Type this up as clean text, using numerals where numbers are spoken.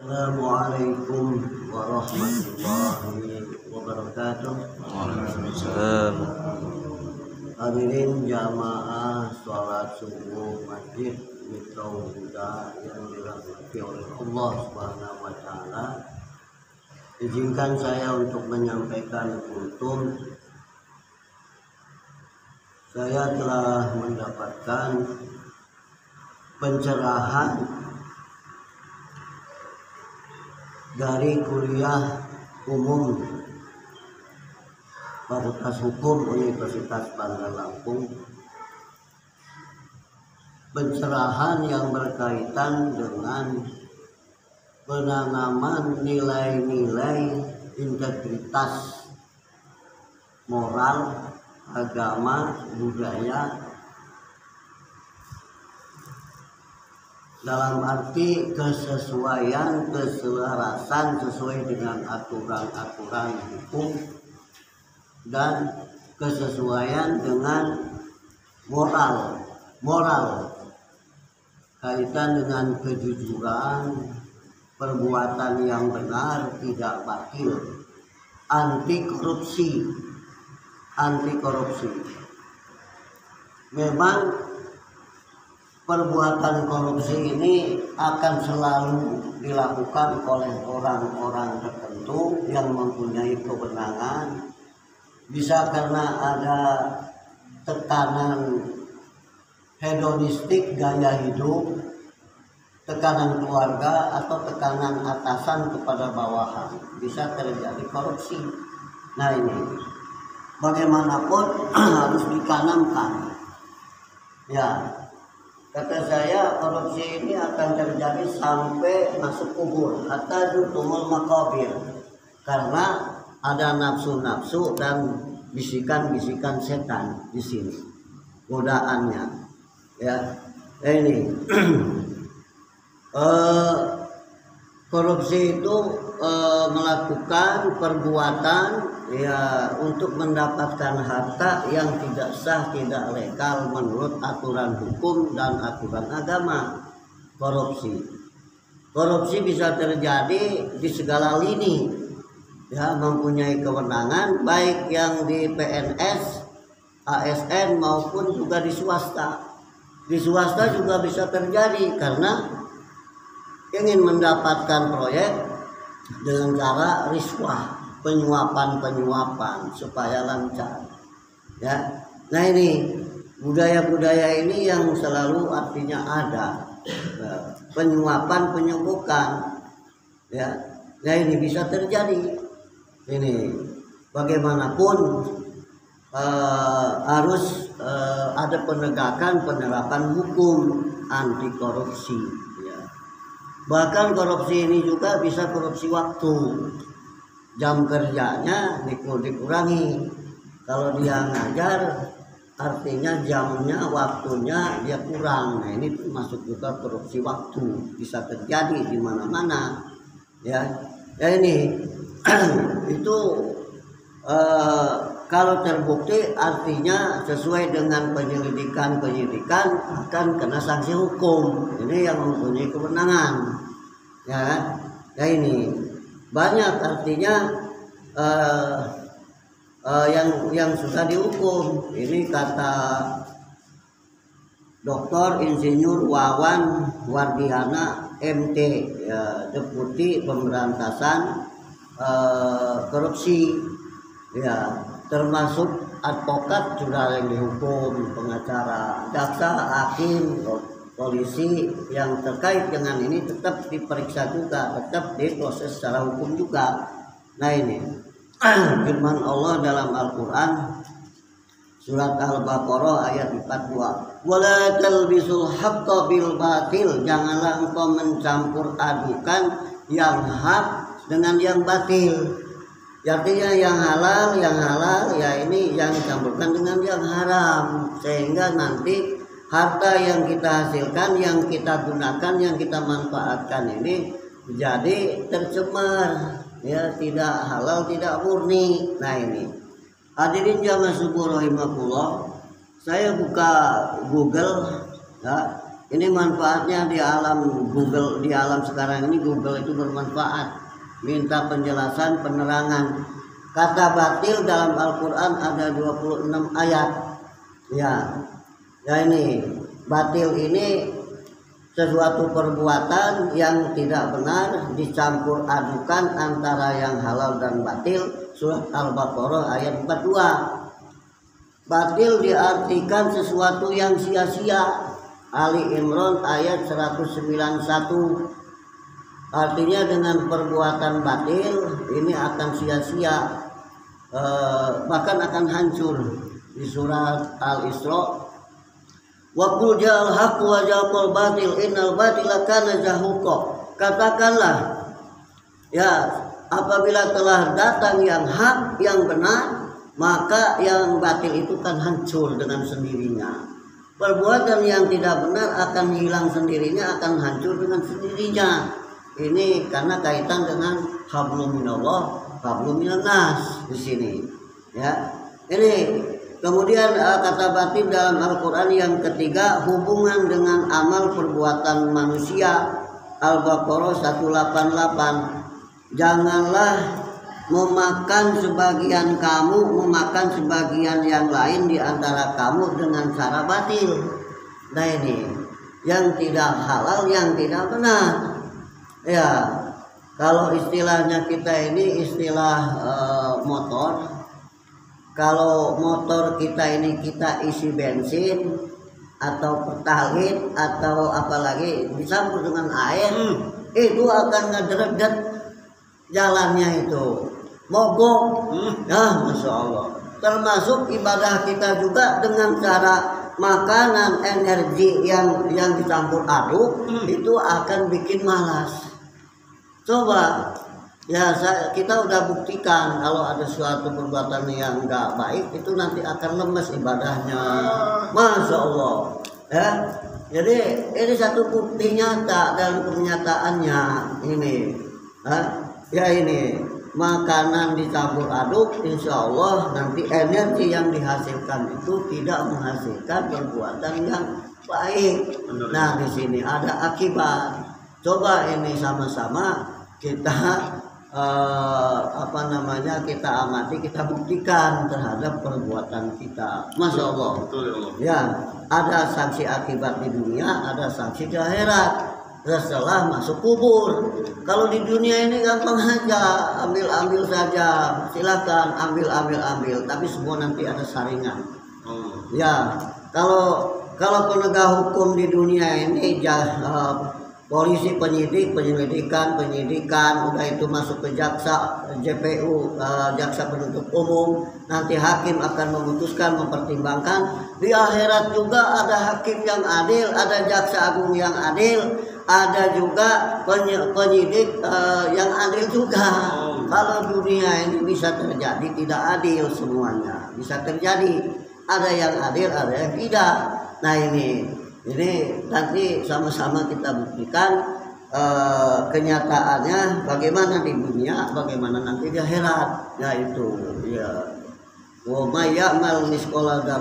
Assalamualaikum warahmatullahi wabarakatuh. Waalaikumsalam. Hadirin jamaah sholat subuh masjid Mitra Huda yang dirahmati oleh Allah Subhanahu wa Ta'ala. Izinkan saya untuk menyampaikan kultum. Saya telah mendapatkan pencerahan dari kuliah umum Fakultas Hukum Universitas Bandar Lampung, pencerahan yang berkaitan dengan penanaman nilai-nilai integritas moral, agama, budaya, dalam arti kesesuaian, keselarasan sesuai dengan aturan-aturan hukum dan kesesuaian dengan moral kaitan dengan kejujuran, perbuatan yang benar, tidak batil, anti korupsi. Memang perbuatan korupsi ini akan selalu dilakukan oleh orang-orang tertentu yang mempunyai kewenangan, bisa karena ada tekanan hedonistik gaya hidup, tekanan keluarga, atau tekanan atasan kepada bawahan, bisa terjadi korupsi. Nah ini bagaimanapun harus ditanamkan. Ya, kata saya korupsi ini akan terjadi sampai masuk kubur, hatta zurtumul maqabir, karena ada nafsu-nafsu dan bisikan-bisikan setan di sini, godaannya. Ya, ini korupsi itu melakukan perbuatan ya untuk mendapatkan harta yang tidak sah, tidak legal menurut aturan hukum dan aturan agama. Korupsi bisa terjadi di segala lini, ya, mempunyai kewenangan baik yang di PNS, ASN maupun juga di swasta. Di swasta juga bisa terjadi karena ingin mendapatkan proyek dengan cara riswah, penyuapan supaya lancar. Ya, nah ini budaya-budaya ini yang selalu artinya ada penyuapan, penyubukan. Ya, nah ini bisa terjadi. Ini bagaimanapun harus ada penegakan penerapan hukum anti korupsi. Bahkan korupsi ini juga bisa korupsi waktu. Jam kerjanya dikurangi. Kalau dia ngajar, artinya jamnya, waktunya dia kurang. Nah ini masuk juga korupsi waktu. Bisa terjadi di mana-mana. Ya ini itu kalau terbukti artinya sesuai dengan penyelidikan akan kena sanksi hukum. Ini yang mempunyai kewenangan, ya. Ya ini banyak artinya yang sudah dihukum. Ini kata Dr. Insinyur Wawan Wardiana MT, ya, Deputi Pemberantasan Korupsi, ya, termasuk advokat juga yang dihukum, pengacara, jaksa, hakim, polisi yang terkait dengan ini tetap diperiksa juga, tetap diproses secara hukum juga. Nah ini firman Allah dalam Al-Quran surat Al-Baqarah ayat 42, wala talbisul haqqa bil batil, janganlah engkau mencampur adukan yang hak dengan yang batil. Artinya yang halal ya ini yang dicampurkan dengan yang haram, sehingga nanti harta yang kita hasilkan, yang kita gunakan, yang kita manfaatkan ini jadi tercemar, ya, tidak halal, tidak murni. Nah ini hadirin jamaah subuh rahimakumullah, saya buka Google, ya, Ini manfaatnya di alam Google, di alam sekarang ini Google itu bermanfaat. Minta penjelasan, penerangan. Kata batil dalam Al-Quran ada 26 ayat. Ya ini batil ini sesuatu perbuatan yang tidak benar dicampur adukan antara yang halal dan batil. Surat Al-Baqarah ayat 42. Batil diartikan sesuatu yang sia-sia. Ali Imran ayat 191. Artinya dengan perbuatan batil ini akan sia-sia, bahkan akan hancur. Di surat Al-Isra, wa qul ja'al haqq wa ja'al batil innal batila kana zahuqa. Katakanlah, ya, apabila telah datang yang hak, yang benar, maka yang batil itu kan hancur dengan sendirinya. Perbuatan yang tidak benar akan hilang sendirinya, akan hancur dengan sendirinya. Ini karena kaitan dengan hablum minallah, hablum minannas di sini. Ya, ini kemudian kata batil dalam Al-Quran yang ketiga, hubungan dengan amal perbuatan manusia. Al-Baqarah 188. Janganlah memakan sebagian kamu, memakan sebagian yang lain di antara kamu dengan cara batil. Nah ini yang tidak halal, yang tidak benar. Ya, kalau istilahnya kita ini istilah motor. Kalau motor kita ini kita isi bensin atau pertalite atau apalagi dicampur dengan air, itu akan ngederet jalannya itu, mogok. Ya, Masya Allah. Termasuk ibadah kita juga dengan cara makanan, energi yang dicampur aduk, itu akan bikin malas. Coba, ya kita udah buktikan kalau ada suatu perbuatan yang enggak baik itu nanti akan lemes ibadahnya. Masya Allah. Ya, jadi ini satu bukti nyata dalam kenyataannya ini. Ya ini makanan dicampur aduk, insya Allah nanti energi yang dihasilkan itu tidak menghasilkan perbuatan yang baik. Nah di sini ada akibat. Coba ini sama-sama kita kita amati, kita buktikan terhadap perbuatan kita. Masya Allah. Ya, ada sanksi akibat di dunia, ada sanksi di akhirat. Setelah masuk kubur. Kalau di dunia ini gampang aja, ambil saja, silakan ambil. Tapi semua nanti ada saringan. Ya, kalau penegak hukum di dunia ini polisi, penyelidikan, udah itu masuk ke jaksa, JPU, jaksa penuntut umum, nanti hakim akan memutuskan, mempertimbangkan. Di akhirat juga ada hakim yang adil, ada jaksa agung yang adil, ada juga penyidik yang adil juga. Kalau dunia ini bisa terjadi tidak adil semuanya, bisa terjadi ada yang adil, ada yang tidak. Nah ini nanti sama-sama kita buktikan kenyataannya bagaimana di dunia, bagaimana nanti di akhirat. Yaitu ya wa may ya'mal misqala